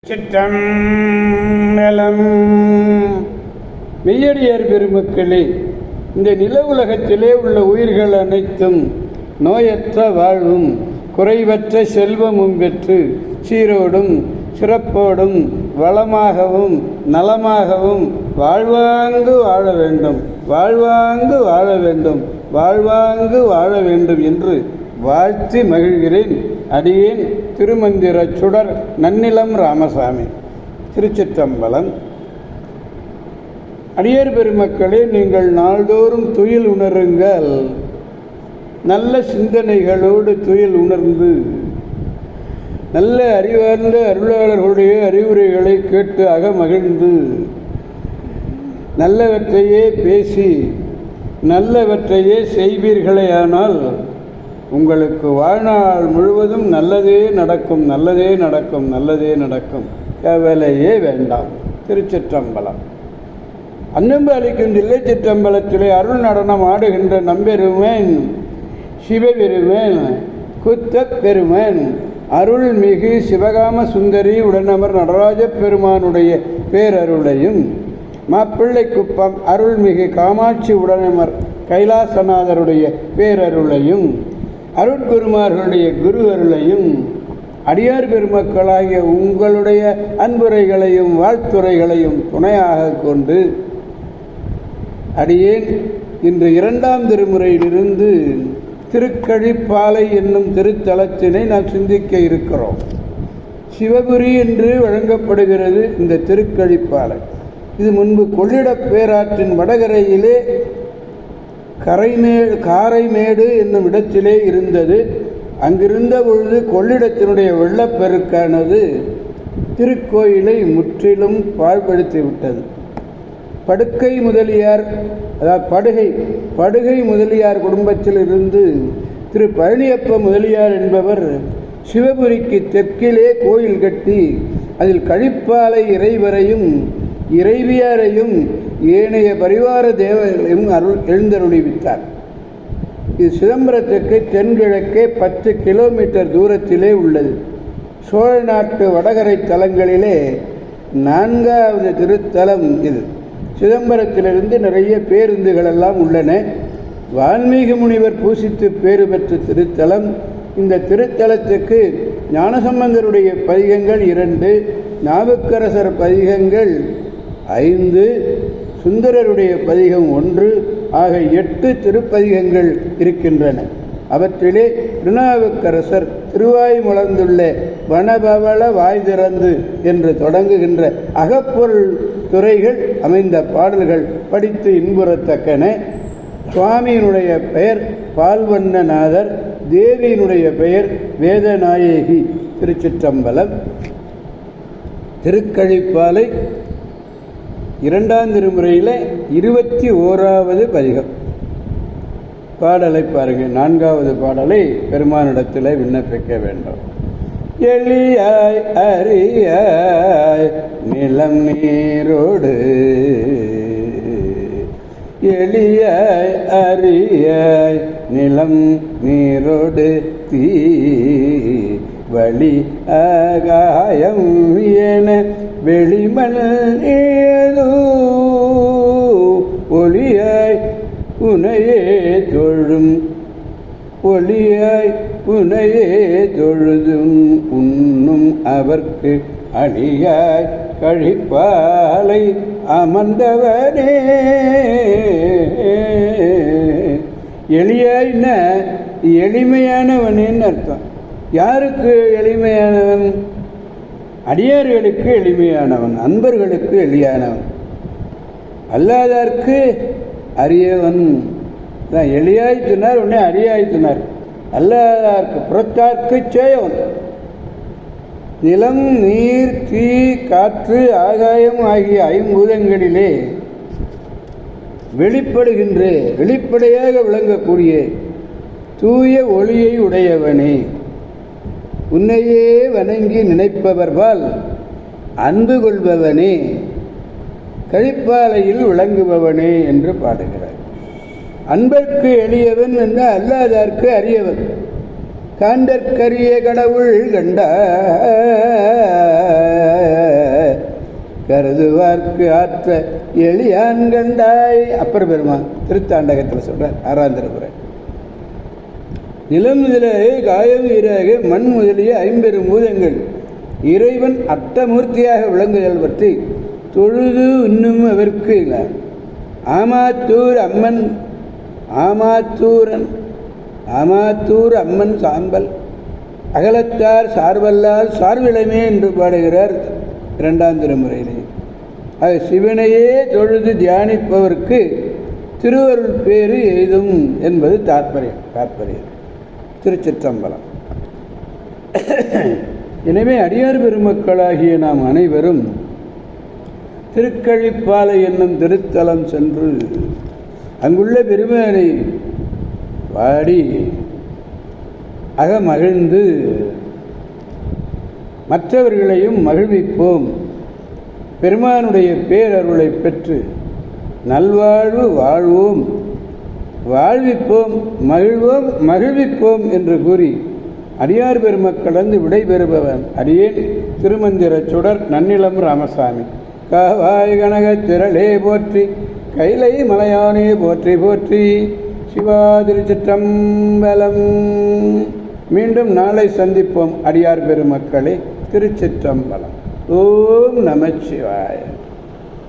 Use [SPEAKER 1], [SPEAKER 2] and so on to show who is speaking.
[SPEAKER 1] சிற்றம்பலம். மெய்யடியார் பெருமக்களே, இந்த நில உலகத்திலே உள்ள உயிர்கள் அனைத்தும் நோயற்ற வாழ்வும் குறைவற்ற செல்வமும் பெற்று சீரோடும் சிறப்போடும் வளமாகவும் நலமாகவும் வாழ்வாங்கு வாழ வேண்டும், வாழ்வாங்கு வாழ வேண்டும், வாழ்வாங்கு வாழ வேண்டும் என்று வாழ்த்தி மகிழ்கிறேன். அடியேன் திருமந்திர சுடர் நன்னிலம் ராமசாமி, திருச்சிற்றம்பலம். அடியார் பெருமக்களே, நீங்கள் நாள்தோறும் துயில் உணருங்கள். நல்ல சிந்தனைகளோடு துயில் உணர்ந்து நல்ல அறிவார்ந்த அருளாளர்களுடைய அறிவுரைகளை கேட்டு அகமகிழ்ந்து நல்லவற்றையே பேசி நல்லவற்றையே செய்வீர்களேயானால் உங்களுக்கு வாழ்நாள் முழுவதும் நல்லதே நடக்கும், நல்லதே நடக்கும், நல்லதே நடக்கும். கவலையே வேண்டாம். திருச்சிற்றம்பலம். அன்னம்பு அளிக்கும் தில்லை சிற்றம்பலத்திலே அருள் நடனம் ஆடுகின்ற நம்பெருமேன் சிவபெருமேன் குத்தப் பெருமேன் அருள்மிகு சிவகாம சுந்தரி உடனமர் நடராஜ பெருமானுடைய பேரருளையும், மாப்பிள்ளை குப்பம் அருள்மிகு காமாட்சி உடனமர் கைலாசநாதருடைய பேரருளையும், அருட்குருமார்களுடைய குரு அருளையும், அடியார் பெருமக்களாகிய உங்களுடைய அன்புரைகளையும் வாழ்த்துரைகளையும் துணையாக கொண்டு அடியேன் இன்று 2ஆம் திருமுறையிலிருந்து திருக்கழிப்பாலை என்னும் திருத்தலத்தினை நாம் சிந்திக்க இருக்கிறோம். சிவபுரி என்று வழங்கப்படுகிறது இந்த திருக்கழிப்பாலை. இது முன்பு கொள்ளிடப் பேராற்றின் வடகரையிலே காரைமேடு என்னும் இடத்திலே இருந்தது. அங்கிருந்த பொழுது கொள்ளிடத்தினுடைய வெள்ளப்பெருக்கானது திருக்கோயிலை முற்றிலும் பாழ்படுத்தி விட்டது. படுகை முதலியார், அதாவது படுகை முதலியார் குடும்பத்தில் இருந்து திரு பழனியப்ப முதலியார் என்பவர் சிவபுரிக்கு தெற்கிலே கோயில் கட்டி அதில் கழிப்பாலை இறைவரையும் இறைவியாரையும் ஏனைய பரிவார தேவர்களையும் எழுந்தருளிவித்தார். இது சிதம்பரத்திற்கு தென்கிழக்கே 10 கிலோமீட்டர் தூரத்திலே உள்ளது. சோழ நாட்டு வடகரை தலங்களிலே 4வது திருத்தலம் இது. சிதம்பரத்திலிருந்து நிறைய பேருந்துகள் எல்லாம் உள்ளன. வால்மீகி முனிவர் பூசித்து பேறு பெற்ற திருத்தலம். இந்த திருத்தலத்துக்கு ஞானசம்பந்தருடைய பதிகங்கள் 2, நாவுக்கரசர் பதிகங்கள் 5, சுந்தரருடைய பதிகம் 1 ஆக 8 திருப்பதிகங்கள் இருக்கின்றன. அவற்றிலே திருநாவுக்கரசர் திருவாய் மலர்ந்துள்ள வனபவள வாய் திறந்து என்று தொடங்குகின்ற அகப்பொருள் துறைகள் அமைந்த பாடல்கள் படித்து இன்புறத்தக்கன. சுவாமியினுடைய பெயர் பால்வண்ணநாதர், தேவியினுடைய பெயர் வேதநாயகி. திருச்சிற்றம்பலம். திருக்கழிப்பாலை 2ஆம் திருமுறையில் 21வது பதிகம். பாடலை பாருங்கள். 4வது பாடலை பெருமானிடத்தில் விண்ணப்பிக்க வேண்டும். எளியாய் அரியாய் நிலம் நீரோடு, எளியாய் அரியாய் நிலம் நீரோடு தீ வழி ஆகாயம் என வெளிமல் ஏதோ ஒளியாய் உனையே தொழும், ஒளியாய் உனையே தொழுதும் உண்ணும் அவர்க்கு அடியாய் கழிப்பாலை அமர்ந்தவனே. எளியாய்னா எளிமையானவனேன்னு அர்த்தம். யாருக்கு எளிமையானவன்? அடியார்களுக்கு எளிமையானவன், அன்பர்களுக்கு எளியானவன், அல்லாதார்க்கு அரியவன் தான். எளியாய் சொன்னார், உடனே அரியாய் சொன்னார். அல்லாதார்க்கு புறத்தார்க்கு சேயவன். நிலம் நீர் தீ காற்று ஆகாயம் ஆகிய 5 பூதங்களிலே வெளிப்படையாக விளங்கக்கூடிய தூய ஒளியை உடையவனே, உன்னையே வணங்கி நினைப்பவர்பால் அன்பு கொள்பவனே, கழிப்பாலையில் விளங்குபவனே என்று பாடுகிறார். அன்பர்க்கு எளியவன் என்ற அல்லாதார்க்கு அரியவன். காண்டற்கரிய கடவுள் கண்டார் கருதுவார்க்கு ஆற்ற எளியான் கண்டாய். அப்பர் பெருமான் திருத்தாண்டகத்தில் சொல்கிறார், 6ஆம் திருமுறை. நிலம் முதலே காயம் ஈராக மண் முதலிய 50 பூதங்கள் இறைவன் அட்டமூர்த்தியாக விளங்குதல் பற்றி தொழுது இன்னும் அவருக்கு ஆமாத்தூர் அம்மன் ஆமாத்தூர் அம்மன் சாம்பல் அகலத்தார் சார்வல்லால் சார்விளமே என்று பாடுகிறார் 2ஆம் திருமுறையிலே. அது சிவனையே தொழுது தியானிப்பவருக்கு திருவருள் பேறு எய்தும் என்பது தாற்பயம். திருச்சிற்றம்பலம். எனவே அடியார் பெருமக்களாகிய நாம் அனைவரும் திருக்கழிப்பாலை என்னும் திருத்தலம் சென்று அங்குள்ள பெருமானை பாடி அகமகிழ்ந்து மற்றவர்களையும் மகிழ்விப்போம். பெருமானுடைய பேரருளை பெற்று நல்வாழ்வு வாழ்வோம், வாழ்விப்போம், மகிழ்விப்போம் என்று கூறி அடியார் பெருமக்கடந்து விடைபெறுபவன் அடியேன் திருமந்திர சுடர் நன்னிலம் ராமசாமி. காவாய் கனகத் திரளே போற்றி, கைலை மலையானே போற்றி போற்றி. சிவா திருச்சிற்றம்பலம். மீண்டும் நாளை சந்திப்போம் அடியார் பெருமக்களே. திருச்சிற்றம்பலம். ஓம் நமச்சிவாய.